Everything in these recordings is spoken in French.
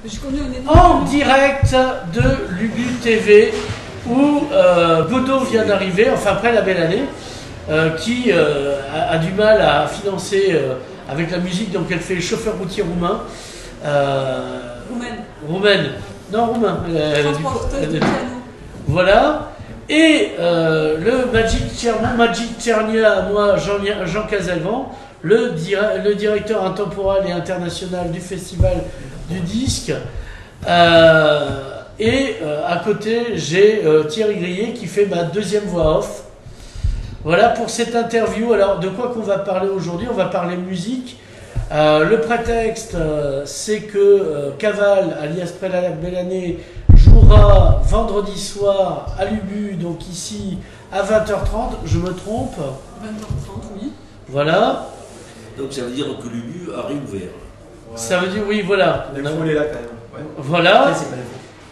Je connais en direct de Lubu TV où Godot vient d'arriver, enfin après la belle année, qui a du mal à financer avec la musique, donc elle fait chauffeur routier roumain. Roumaine. Non, roumain. Voilà. Et le Magic Tchernia, moi, Jean Casalvan, le directeur intemporel et international du Festival du Disque. Et à côté, j'ai Thierry Grillet qui fait ma deuxième voix off. Voilà pour cette interview. Alors, de quoi qu'on va parler aujourd'hui? On va parler musique. Le prétexte, c'est que Caval, alias Bellannée, jouera vendredi soir à Lubu, donc ici à 20h30. Je me trompe? 20h30, oui. Voilà. Donc ça veut dire que Lubu a réouvert. Ouais. Ça veut dire, oui, voilà. On est là quand même. Ouais. Voilà.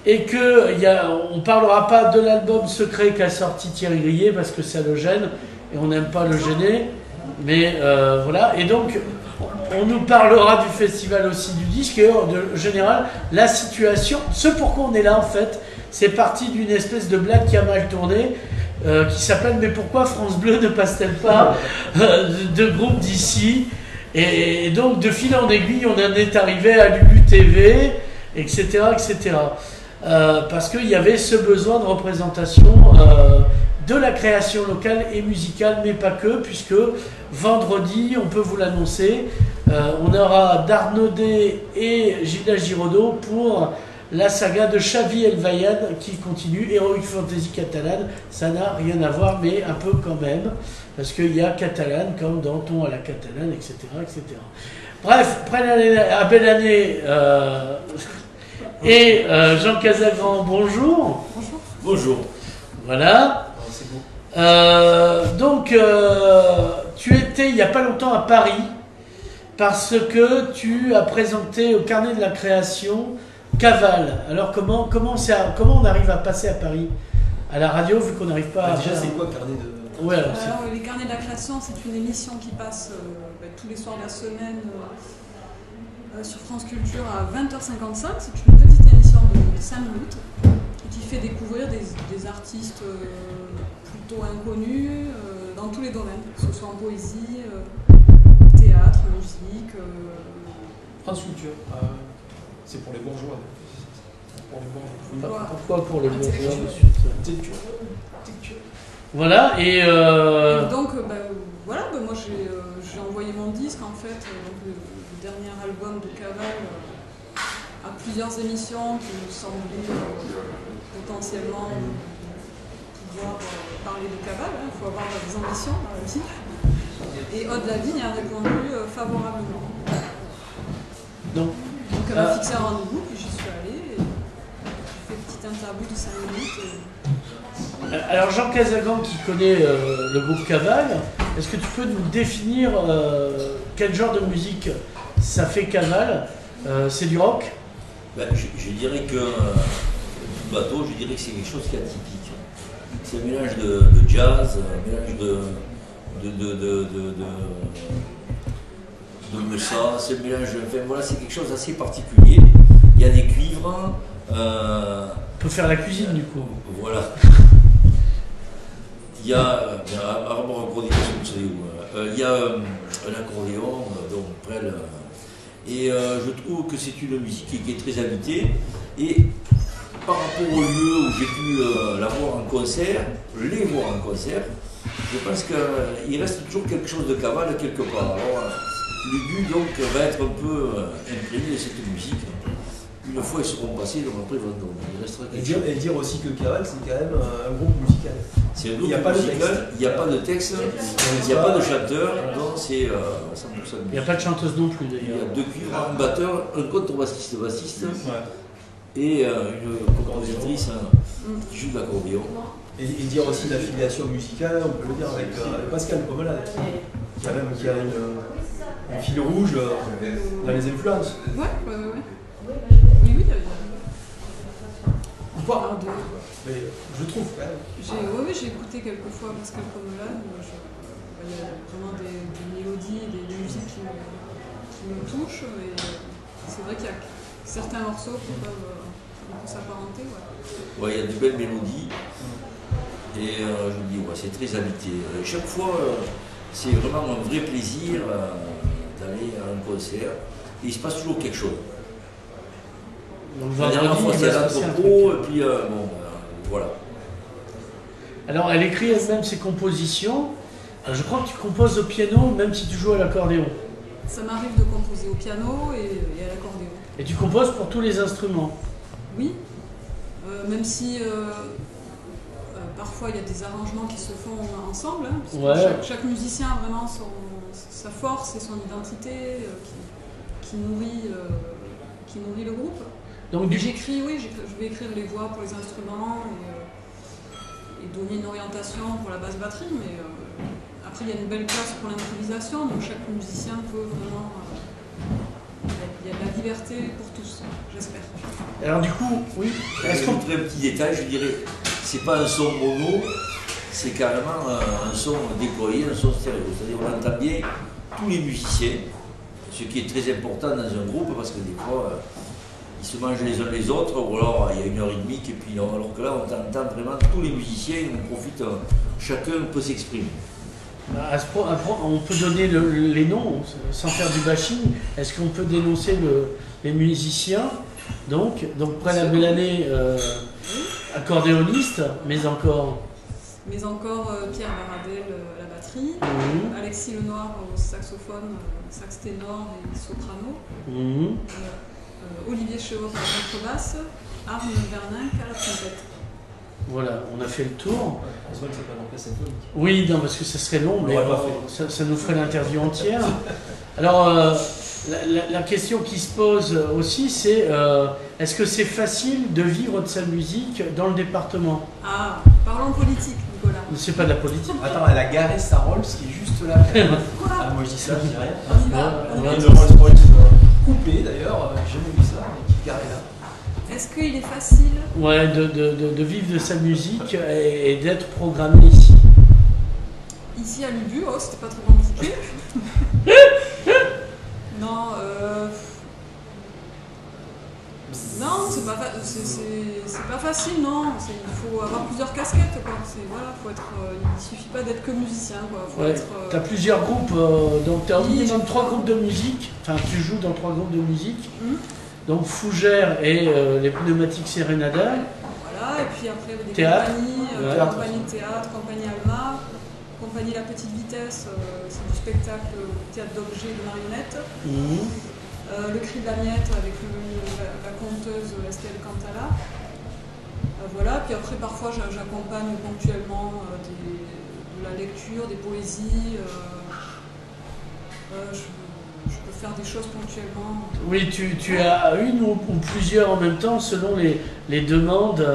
Et qu'on ne parlera pas de l'album secret qu'a sorti Thierry Grillet parce que ça le gêne et on n'aime pas le gêner. Mais voilà. Et donc, on nous parlera du festival aussi du disque et de général, la situation. Ce pourquoi on est là en fait, c'est parti d'une espèce de blague qui a mal tourné. Qui s'appelle « Mais pourquoi France Bleu ne passe-t-elle pas de groupe d'ici ?» Et donc, de fil en aiguille, on en est arrivé à Lubu TV, etc. etc. Parce qu'il y avait ce besoin de représentation de la création locale et musicale, mais pas que, puisque vendredi, on peut vous l'annoncer, on aura Darnaudet et Gilda Giraudot pour la saga de Xavi El Vallad qui continue, Heroic Fantasy catalane, ça n'a rien à voir, mais un peu quand même, parce qu'il y a catalane comme Danton à la catalane, etc. etc. Bref, à belle année, et Jean Casalvan, bonjour. Bonjour. Bonjour. Voilà. Donc, tu étais il n'y a pas longtemps à Paris, parce que tu as présenté au carnet de la création Caval. Alors comment on arrive à passer à Paris à la radio vu qu'on n'arrive pas à déjà faire... c'est quoi carnet de... Ouais, alors, les carnets de la création, c'est une émission qui passe tous les soirs de la semaine sur France Culture à 20h55. C'est une petite émission de 5 minutes qui fait découvrir des artistes plutôt inconnus dans tous les domaines, que ce soit en poésie, théâtre, musique. France Culture. C'est pour les bourgeois. Pourquoi pour les bourgeois, monsieur? Voilà, et donc, voilà, moi j'ai envoyé mon disque en fait, donc le dernier album de Caval à plusieurs émissions qui nous semblaient potentiellement pouvoir parler de Caval. Il faut avoir des ambitions dans la vie. Et Aude Lavigne a répondu favorablement. donc elle m'a fixé un rendez-vous, puis j'y suis allée, et j'ai fait une petite interview de 5 minutes. Alors Jean Casalvan qui connaît le groupe Caval, est-ce que tu peux nous définir quel genre de musique ça fait Caval? C'est du rock? Je dirais que tout bateau, je dirais que c'est quelque chose qui est atypique. C'est un mélange de jazz, un mélange de moussa, c'est un mélange, enfin voilà, c'est quelque chose d'assez particulier. Il y a des cuivres. On peut faire la cuisine du coup. Voilà. Il y a il y a un accordéon, donc près et je trouve que c'est une musique qui est très habitée. Et par rapport au lieu où j'ai pu la voir en concert, les voir en concert, je pense qu'il reste toujours quelque chose de Caval quelque part. Alors, Lubu donc va être un peu imprégné de cette musique. Une fois ils seront passés, donc après il restera quelque chose. Et dire aussi que Caval c'est quand même un groupe musical. C'est un groupe musical, il n'y a pas de texte, il n'y a pas de chanteur, donc c'est 100% musique. Il n'y a pas de chanteuse non plus d'ailleurs. Il y a 2 cuivres, un batteur, un contrebassiste et une compositrice qui joue de l'accordéon. Et dire aussi l'affiliation musicale, on peut le dire avec Pascal Pomelade, qui a un fil rouge dans les influences. Oui. Ou pas, mais je trouve quand même. J'ai écouté quelques fois Pascal Pomelade. Il y a vraiment des mélodies, des musiques qui me touchent. Et c'est vrai qu'il y a certains morceaux qui peuvent s'apparenter. Ouais, il y a de belles mélodies. Et je me dis, ouais, c'est très habité. Chaque fois, c'est vraiment un vrai plaisir d'aller à un concert. Et il se passe toujours quelque chose. Donc, La dernière fois, c'était à l'entrepôt, et puis voilà. Alors, elle écrit elle-même ses compositions. Je crois que tu composes au piano, même si tu joues à l'accordéon. Ça m'arrive de composer au piano et à l'accordéon. Et tu composes pour tous les instruments. Oui, même si parfois il y a des arrangements qui se font ensemble, hein, parce que chaque musicien a vraiment sa force et son identité qui nourrit le groupe. Donc, J'écris, oui, je vais écrire les voix pour les instruments et donner une orientation pour la basse batterie, mais après il y a une belle place pour l'improvisation, donc chaque musicien peut vraiment... il y a de la liberté pour tous, j'espère. Alors du coup, oui. Est-ce qu'on ferait un petit détail, je dirais, c'est pas un son mono, c'est carrément un son déployé, un son stéréo. C'est-à-dire on entend bien tous les musiciens, ce qui est très important dans un groupe parce que des fois ils se mangent les uns les autres, ou alors il y a une rythmique, et puis alors que là on entend vraiment tous les musiciens, on profite, chacun peut s'exprimer. On peut donner les noms sans faire du bashing. Est-ce qu'on peut dénoncer les musiciens? Donc Préla Mélané, accordéoniste, mais encore Pierre Baradel à la batterie, Alexis Lenoir au saxophone, sax ténor et soprano, Olivier Chevaux à la contrebasse, Arne Verninck à la trompette. Voilà, on a fait le tour. C'est vrai que c'est pas l'orchestre symphonique. Oui, non, parce que ça serait long, mais ça nous ferait l'interview entière. Alors, la question qui se pose aussi, c'est est-ce que c'est facile de vivre de sa musique dans le département? Ah, parlons politique, Nicolas. C'est pas de la politique. Attends, elle a garé sa Rolls qui est juste là. Ah, moi je dis ça, je dis rien. On y va. On a une Rolls-Royce coupée d'ailleurs, j'ai jamais vu ça, mais qui est garée là. Est-ce qu'il est facile de vivre de sa musique et d'être programmé ici? Ici à l'Ubu, c'était pas trop compliqué. Non, non, c'est pas facile, non. Il faut avoir plusieurs casquettes, quoi. Il suffit pas d'être que musicien, quoi. Tu as plusieurs groupes, donc tu as au minimum 3 groupes de musique, enfin tu joues dans 3 groupes de musique. Donc Fougère et les Pneumatiques Serenada. Voilà, et puis après des théâtre. compagnie de théâtre, compagnie Alma, compagnie La Petite Vitesse, c'est du spectacle théâtre d'objets de marionnettes. Le Cri de la Miette avec la conteuse Estelle Cantala. Voilà, puis après parfois j'accompagne ponctuellement de la lecture, des poésies. Je peux faire des choses ponctuellement. Oui, tu as une ou plusieurs en même temps selon les demandes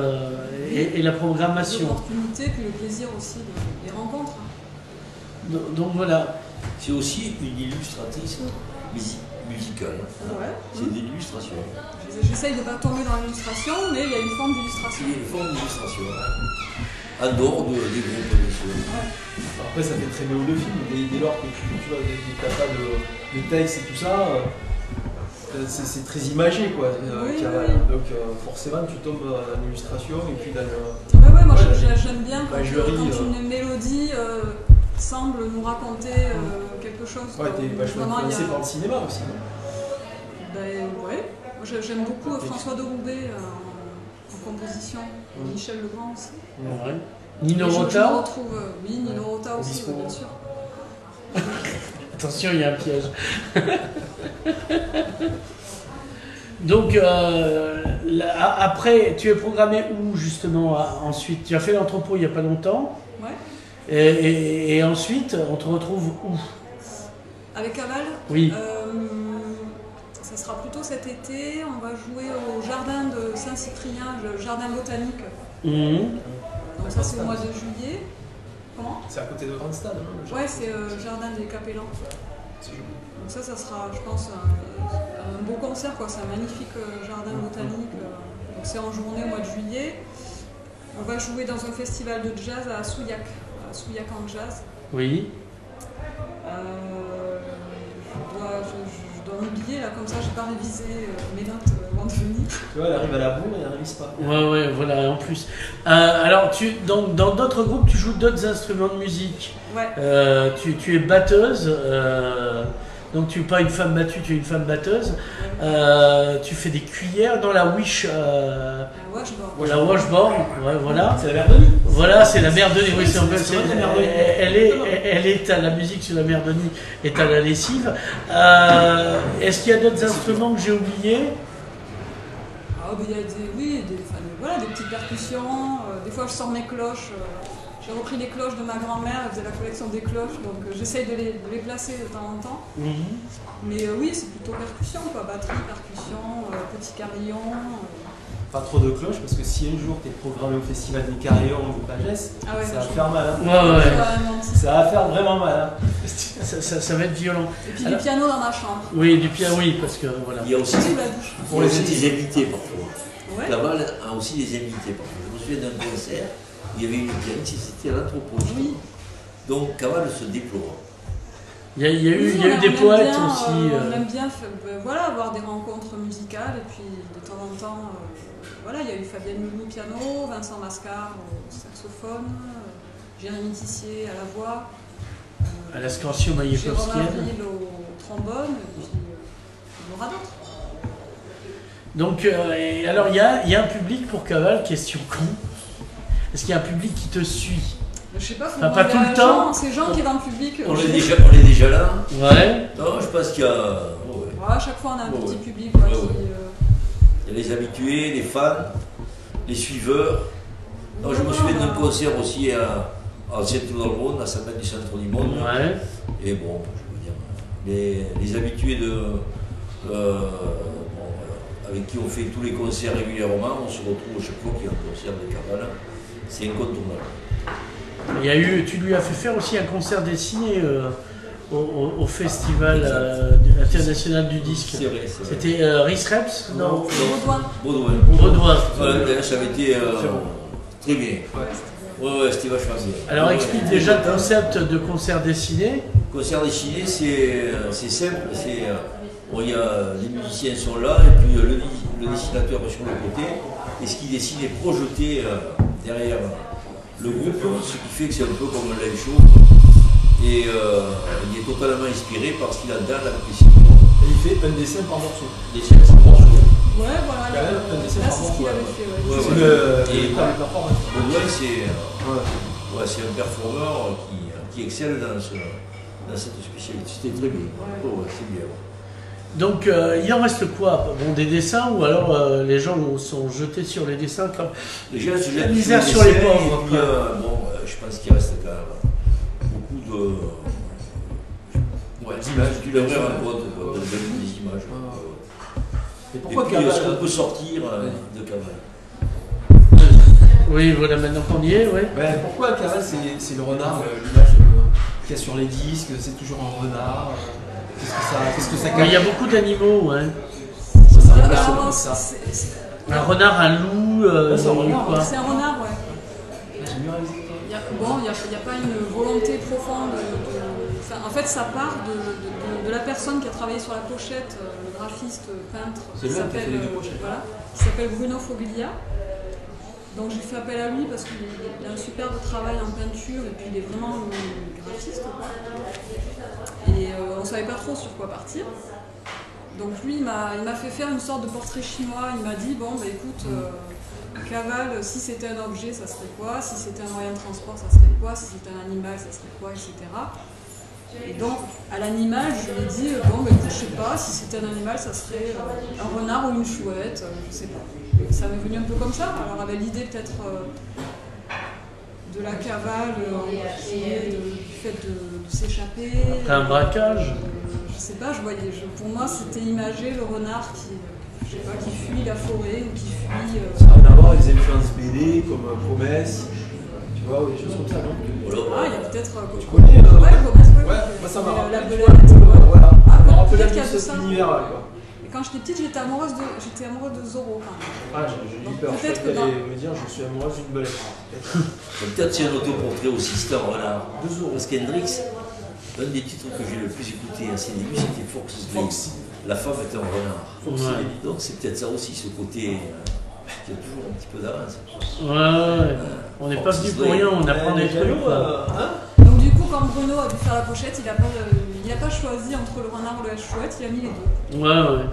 et la programmation. L'opportunité, puis le plaisir aussi des rencontres. Donc voilà. C'est aussi une illustratrice musicale. Ouais. C'est de l'illustration. J'essaye de ne pas tomber dans l'illustration, mais il y a une forme d'illustration. Il y a une forme d'illustration. En dehors des groupes, bien sûr. Ouais. Après, ça fait très néo de film. Dès lors que tu vois, t'as pas de texte et tout ça, c'est très imagé, quoi. Oui. Donc, forcément, tu tombes dans l'illustration et puis dans le. Ouais, moi j'aime bien quand une mélodie semble nous raconter quelque chose. Ouais, t'es vachement influencé par le cinéma aussi, non? Ben ouais. Moi j'aime beaucoup François de Roubaix en composition, Michel Legrand aussi. Ouais. Nino Rota. Oui, Nino Rota aussi, bien sûr. Attention, il y a un piège. Donc, après, tu es programmé où justement ensuite? Tu as fait l'entrepôt il n'y a pas longtemps. Ouais. Et ensuite, on te retrouve où? Avec Caval? Oui. Ça sera plutôt cet été. On va jouer au jardin de Saint-Cyprien, le jardin botanique. Donc ça c'est au mois de juillet. Comment? C'est à côté de Grandstad, non? Ouais, c'est le jardin des Capellans. Donc ça sera, je pense, un beau concert, quoi. C'est un magnifique jardin botanique. Donc c'est en journée au mois de juillet. On va jouer dans un festival de jazz à Souillac en jazz. Oui. Je dois m'oublier là, comme ça j'ai pas révisé mes notes avant de venir. Tu vois, elle arrive à la bourre et elle révise pas. Ouais, voilà, en plus. Alors, dans d'autres groupes, tu joues d'autres instruments de musique. Ouais. Tu es batteuse, donc tu n'es pas une femme battue, tu es une femme batteuse. Tu fais des cuillères dans la wish. Washboard. La washboard, ouais, voilà. C'est la mère Denis. Voilà, c'est la mère Denis. Oui, c'est la mère Denis. Elle est à la musique sur la mère Denis, est à la lessive. Est-ce qu'il y a d'autres instruments que j'ai oubliés? Il y a des petites percussions. Des fois, je sors mes cloches. J'ai repris les cloches de ma grand-mère, elle faisait la collection des cloches, donc j'essaye de les placer de temps en temps. Mais oui, c'est plutôt percussion, quoi. Batterie, percussion, petit carillon. Pas trop de cloches, parce que si un jour tu es programmé au festival des carillons ou Pagès, Ah ouais, ça va faire mal. Hein. Ouais. Ça va faire vraiment mal. Hein. Ça va être violent. Et puis du piano dans ma chambre. Oui, du piano, oui, parce que voilà. Il y a aussi Sous la douche. des invités parfois. Ouais. Caval a aussi des invités parfois. Je me souviens d'un concert, il y avait une pianiste, c'était à l'Anthropologie. Oui. Donc Caval se déploie. Il y a eu on des aime poètes bien, aussi. On aime bien avoir des rencontres musicales et puis de temps en temps, il y a eu Fabienne Loulou au piano, Vincent Mascar au saxophone, Jérémy Tissier à la voix, À la Scorcio Jérôme Maïekowskienne. Avril au trombone et puis il y en aura d'autres. Donc, alors il y a un public pour Caval, question con. Est-ce qu'il y a un public qui te suit? Je sais pas, faut Pas demander tout le à temps. ces gens qui est dans le public. On est déjà là. Ouais. Non, je pense qu'il y a. À chaque fois, on a un petit public. Il y a les habitués, les fans, les suiveurs. Non, je me souviens d'un concert aussi à Saint-Cloud-dans-le-Monde, à 5 mètres du centre du monde. Ouais. Et bon, je veux dire, les habitués avec qui on fait tous les concerts régulièrement, on se retrouve à chaque fois qu'il y a un concert de Caval. C'est incontournable. Tu lui as fait faire aussi un concert dessiné au Festival international du disque. C'est vrai. C'était Rhys Reps? Non. Baudouin. Baudouin. D'ailleurs, ça avait été très bien. Ouais, c'était vachement bien. Alors explique déjà le concept de concert dessiné. Concert dessiné, c'est simple. Il y a les musiciens sont là et puis le dessinateur est sur le côté. Et ce qu'il dessine est projeté derrière le groupe, ce qui fait que c'est un peu comme un live show. Et il est totalement inspiré par ce qu'il a dans la piscine. Et il fait un dessin par morceau. Dessin par morceau. Ouais, voilà. Un dessin Là, par c'est ce qu'il morceau. avait fait. Ouais, C'est ouais. performance. Baudouin, c'est un performeur qui excelle dans cette spécialité. C'était très bien. Ouais, c'est bien. Donc il en reste quoi? Bon, des dessins ou alors les gens sont jetés sur les dessins comme la misère sur les pauvres. Je pense qu'il reste quand même beaucoup d'images. Tu l'aimerais raconter des images. Et pourquoi puis, est-ce Caval qu'on peut sortir de Caval? Oui, voilà, maintenant qu'on y est, ouais. Pourquoi Caval c'est le renard, l'image qu'il y a sur les disques, c'est toujours un renard. Qu'est-ce que ça Il y a beaucoup d'animaux, hein. Un renard, un loup, c'est un renard, quoi. C'est un renard, ouais. Il n'y a pas une volonté profonde. En fait, ça part de la personne qui a travaillé sur la pochette, le graphiste, peintre, C'est lui qui a fait les deux pochettes. Voilà, qui s'appelle Bruno Foglia. Donc j'ai fait appel à lui parce qu'il a un superbe travail en peinture et puis il est vraiment graphiste, quoi. Et on ne savait pas trop sur quoi partir. Donc lui, il m'a fait faire une sorte de portrait chinois. Il m'a dit, bon, bah écoute, Caval, si c'était un objet, ça serait quoi? Si c'était un moyen de transport, ça serait quoi? Si c'était un animal, ça serait quoi? Etc. Et donc, à l'animal, je lui ai dit, bon, bah écoute, je sais pas, si c'était un animal, ça serait un renard ou une chouette, je sais pas. Et ça m'est venu un peu comme ça. Alors, avec l'idée peut-être de la cavale, qui est du fait de s'échapper. Après un braquage. Je sais pas, pour moi, c'était imagé le renard qui fuit la forêt ou qui fuit. Ça n'a rien à voir avec les influences BD comme Promesse, tu vois, ou des choses comme ça, non? Il y a peut-être. Tu connais Promesse, ouais, moi ça m'a la rappelé. belette. Voilà. Ça m'a rappelé peut-être qu'il y a un de peu ça. cet univers-là, quoi. Et quand j'étais petite, j'étais amoureuse de Zorro. J'ai eu peur, je peut-être croyais que qu'elle allait me dire je suis amoureuse d'une belette. Peut-être c'est un autoportrait aussi, c'est un renard. Deux euros. Parce qu'Hendrix, un des titres que j'ai le plus écouté à ses débuts, c'était Fox's Day. la femme est un renard. Ouais. Donc c'est peut-être ça aussi, ce côté qui a toujours un petit peu d'avance. Ouais. On n'est pas venu pour rien, on apprend des trucs. quoi. Donc du coup, quand Bruno a dû faire la pochette, il a pas choisi entre le renard ou la chouette, il a mis les deux. Ouais,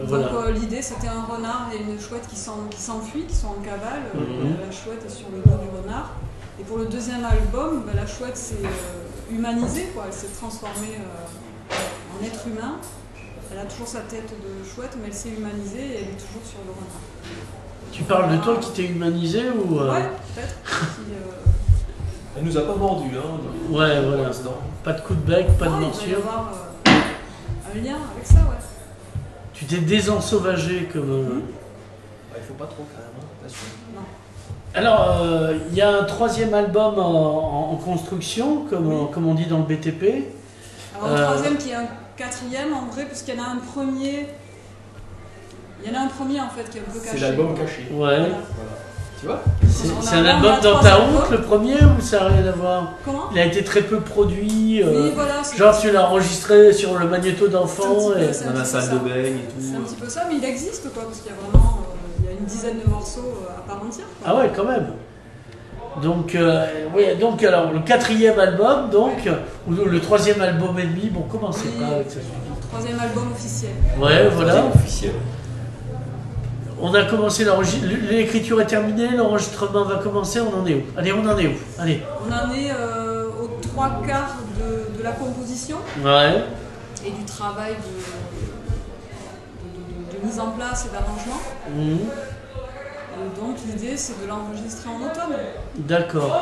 voilà. Donc l'idée, c'était un renard et une chouette qui s'enfuient, qui sont en cavale. La chouette est sur le dos du renard. Et pour le deuxième album, la chouette s'est humanisée, quoi. Elle s'est transformée en être humain. Elle a toujours sa tête de chouette, mais elle s'est humanisée et elle est toujours sur le renard. Tu parles de toi qui t'es humanisé ou Ouais, peut-être. Elle nous a pas mordu, hein. Ouais, voilà. Pas de coup de bec, pas de Il va y morsure. avoir un lien avec ça, ouais. Tu t'es désensauvagé comme. Il faut pas trop quand même, hein. Attention. Non. Alors, il y a un troisième album en construction, comme on dit dans le BTP. Alors, un troisième qui est un quatrième en vrai, puisqu'il y en a un premier. Il y en a un premier en fait qui est un peu caché. C'est l'album caché. Ouais. Voilà. Tu vois? C'est un album dans ta honte, le premier, ou ça n'a rien à voir? Comment? Il a été très peu produit. Oui, voilà. Genre, tu l'as enregistré sur le magnéto d'enfant. C'est un Dans la petit peu salle ça. de bain et tout. C'est un petit peu ça, mais il existe quoi, parce qu'il y a vraiment il y a une dizaine de morceaux à part entière. Quoi. Ah ouais, quand même. Donc, oui, donc alors, le quatrième album, donc, ou le troisième album et demi, bon, commencez Oui. pas avec ça. Troisième album officiel. Ouais, voilà. Officiel. On a commencé l'enregistrement, l'écriture est terminée, l'enregistrement va commencer, on en est où? Allez, on en est où? Allez. On en est aux 3/4 de la composition Ouais. et du travail de mise en place et d'arrangement. Mhm. Et donc l'idée c'est de l'enregistrer en automne. D'accord.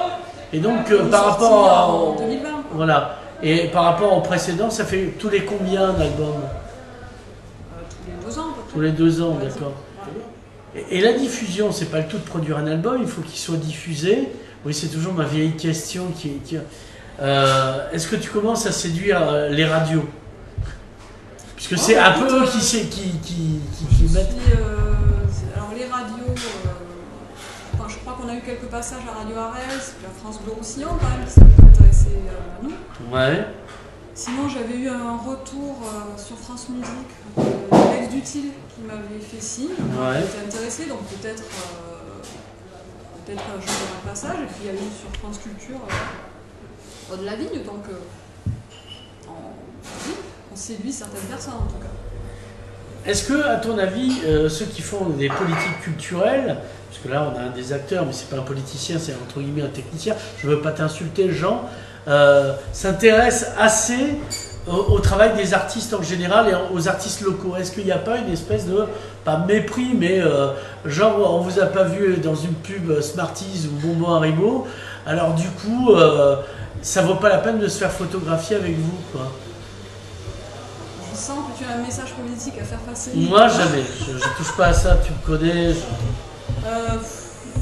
Et donc, Pour par sortir rapport à... en 2020. Quoi. Voilà. Et par rapport au précédent, ça fait tous les combien d'albums? Tous les 2 ans à peu près. Tous les 2 ans, Ouais, d'accord. ouais. Et la diffusion, c'est pas le tout de produire un album, il faut qu'il soit diffusé. Oui, c'est toujours ma vieille question est-ce que tu commences à séduire les radios? Puisque c'est un peu eux qui mettent. Alors les radios, je crois qu'on a eu quelques passages à Radio Arès, puis à France Bleu Roussillon quand même, qui sont intéressés à nous. Ouais. Sinon j'avais eu un retour sur France Musique, Alex Dutil qui m'avait fait signe, Ouais. j'étais intéressé, donc peut-être un jour un passage, et puis il y a eu sur France Culture de la Vigne, donc on séduit certaines personnes en tout cas. Est-ce que, à ton avis, ceux qui font des politiques culturelles, parce que là on a un des acteurs, mais c'est pas un politicien, c'est entre guillemets un technicien, je veux pas t'insulter, Jean, s'intéressent assez au travail des artistes en général et aux artistes locaux? Est-ce qu'il n'y a pas une espèce de, pas mépris, mais genre on vous a pas vu dans une pub Smarties ou Bonbon Haribo, alors du coup ça vaut pas la peine de se faire photographier avec vous, quoi? Je sens que tu as un message politique à faire passer. Moi jamais, je touche pas à ça, tu me connais.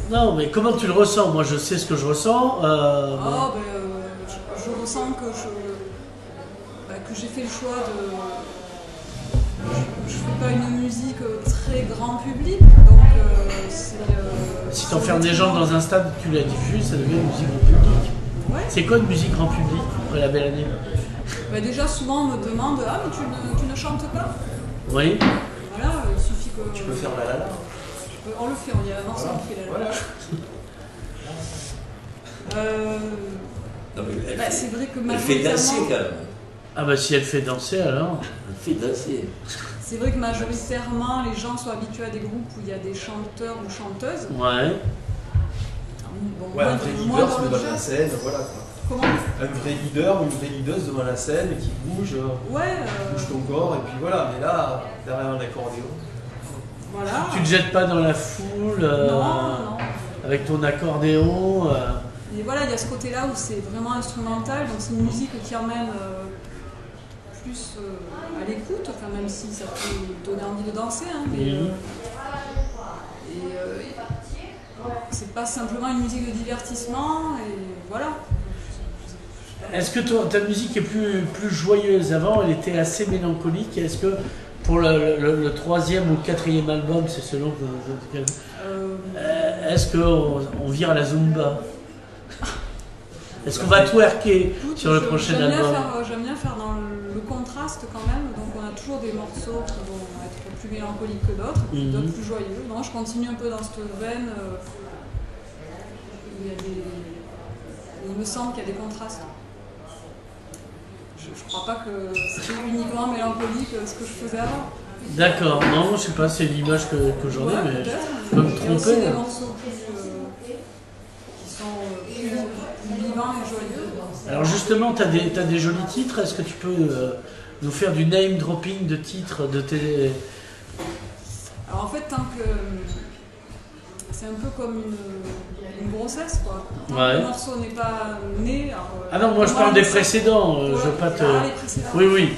Non, mais comment tu le ressens? Moi je sais ce que je ressens. Je ressens que j'ai fait le choix de. Je fais pas une musique très grand public, donc si tu enfermes des gens dans un stade, tu la diffuses, ça devient une musique grand public. Ouais. C'est quoi une musique grand public après la belle année? Déjà souvent on me demande mais tu ne chantes pas? Oui. Voilà, il suffit que. Tu peux faire la la. On le fait, il y a un morceau qui fait la la. Non, mais c'est vrai que elle fait danser quand même. Ah bah si elle fait danser alors. Elle fait danser. C'est vrai que majoritairement les gens sont habitués à des groupes où il y a des chanteurs ou chanteuses. Ouais. Bon, Ouais, un vrai moi, leader dans le devant la jazz. scène, voilà quoi. Comment? Un vrai leader ou une vraie leaduse devant la scène qui bouge, Ouais. bouge ton corps, et puis voilà, mais là, derrière un accordéon. Voilà. Tu te jettes pas dans la foule Non. avec ton accordéon. Et voilà, il y a ce côté-là où c'est vraiment instrumental, donc c'est une musique qui emmène plus à l'écoute, enfin même si ça peut donner envie de danser, hein, mais c'est pas simplement une musique de divertissement, et voilà. Est-ce que ta musique est plus joyeuse? Avant, elle était assez mélancolique. Est-ce que pour le troisième ou quatrième album, c'est selon est-ce qu'on vire à la Zumba? Est-ce qu'on va twerker sur le prochain album? J'aime bien faire dans le contraste quand même, donc on a toujours toujours des morceaux qui vont être plus mélancoliques que d'autres, d'autres plus joyeux. Non, je continue un peu dans cette veine. Il me semble qu'il y a des contrastes. Je ne crois pas que c'est uniquement mélancolique ce que je faisais avant. D'accord, non, je sais pas, c'est l'image que j'en ai, mais je peux me Il y a aussi tromper. des morceaux qui sont plus vivants et joyeux. Alors justement, tu as des jolis titres, est-ce que tu peux nous faire du name dropping de titres de tes... Alors en fait, tant que c'est un peu comme une grossesse, quoi. Tant que le morceau n'est pas né. Alors, ah non, moi je parle des précédents, je veux pas te... les précédents. Oui.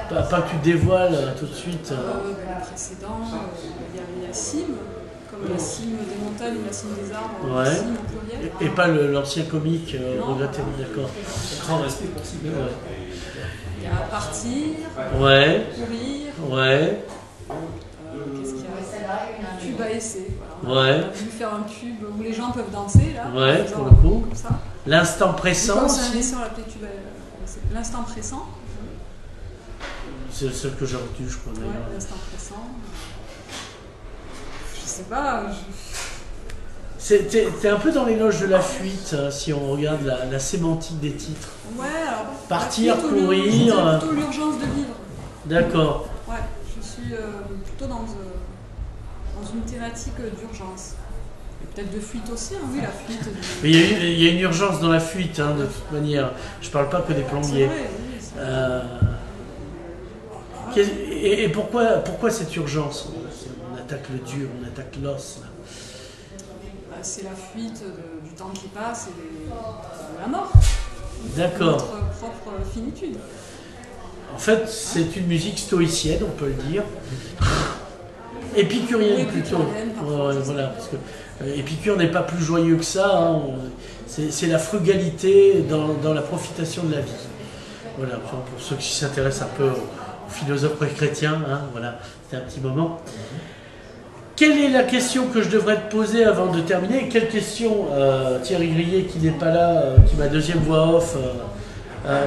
Pas que tu dévoiles tout de suite. Les précédents, il y avait la cime, comme la cime des montagnes ou la cime des arbres, Ouais. la cime au pluriel. Et pas l'ancien comique Non. regretté, d'accord. Grand respect pour Sylvain. Il y a partir, Ouais, courir, ouais, qu'est-ce qu'il y a? Tube à essai. Voilà. Ouais. On a voulu faire un tube où les gens peuvent danser, là. Ouais, en faisant pour le coup. Comme ça. l'instant Et pressant comme c'est un aussi. essai, on l'appelait tube c'est l'instant pressant. C'est le seul que j'ai retenu, je crois Ouais, d'ailleurs. l'instant pressant. Je sais pas. T'es un peu dans l'éloge de la fuite, si on regarde la sémantique des titres. Ouais, alors. Partir, plutôt courir. plutôt l'urgence de vivre. D'accord. Ouais, je suis plutôt dans une thématique d'urgence. Et peut-être de fuite aussi, hein, oui, la fuite. Mais il y a une urgence dans la fuite, hein, de toute manière. Je parle pas que des C'est plombiers. vrai, oui, c'est vrai. Et pourquoi cette urgence? On attaque le dur, on attaque l'os. Là. Bah, c'est la fuite du temps qui passe et de la mort. D'accord. Notre propre finitude. En fait, c'est une musique stoïcienne, on peut le dire. Épicurienne Oui, plutôt. épicurienne, parfois, Ouais, c'est voilà, parce que Épicure n'est pas plus joyeux que ça. Hein. C'est la frugalité dans la profitation de la vie. Voilà, enfin, pour ceux qui s'intéressent un peu aux philosophes pré-chrétiens, hein, voilà, c'était un petit moment. Quelle est la question que je devrais te poser avant de terminer? Quelle question Thierry Grillet, qui n'est pas là, qui est ma deuxième voix off,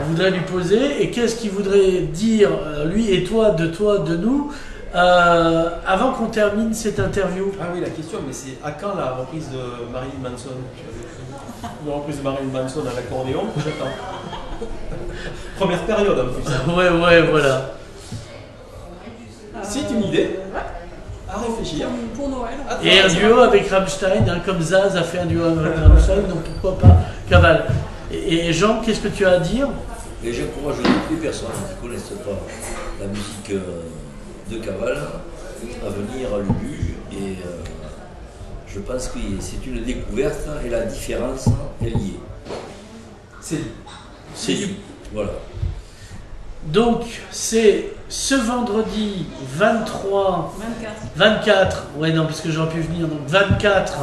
voudrait lui poser? Et qu'est-ce qu'il voudrait dire, lui et toi, de nous, avant qu'on termine cette interview? Ah oui, la question, mais c'est à quand la reprise de Marilyn Manson? Une reprise de Marilyn Manson à l'accordéon, j'attends. Première période en plus. Ouais, voilà. C'est une idée à réfléchir. Pour Noël. Et un duo avec Rammstein, hein, comme Zaz a fait un duo avec Rammstein, donc pourquoi pas Caval. Et Jean, qu'est-ce que tu as à dire? Et j'encourage toutes les personnes qui ne connaissent pas la musique de Caval à venir à l'Ubu. Et je pense que c'est une découverte et la différence est liée. C'est Voilà. Donc, c'est ce vendredi 24, ouais non, parce que j'aurais pu venir, donc 24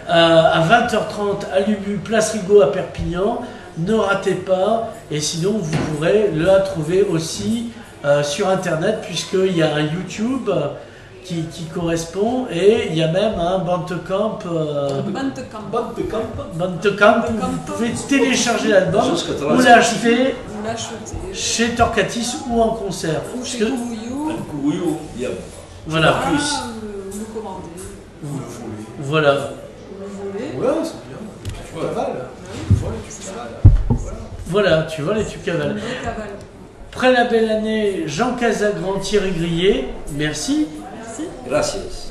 à 20h30 à l'Ubu, Place Rigaud à Perpignan. Ne ratez pas, et sinon vous pourrez le trouver aussi sur internet, puisqu'il y a un YouTube qui correspond, et il y a même un Bandcamp où vous pouvez télécharger l'album ou l'acheter Vous l'achetez. chez Torcatis ou en concert. Ou Parce chez que- Kouyou. Un couillou, bien. voilà, Ah, vous le commandez. voilà. Vous le voulez. Ouais, c'est bien. Tu cavales. Voilà, tu cavales. Voilà, tu vois les tu cavales. Vous le cavale. Après la belle année, Jean Casagran, Thierry Grillet, merci. Merci. Gracias.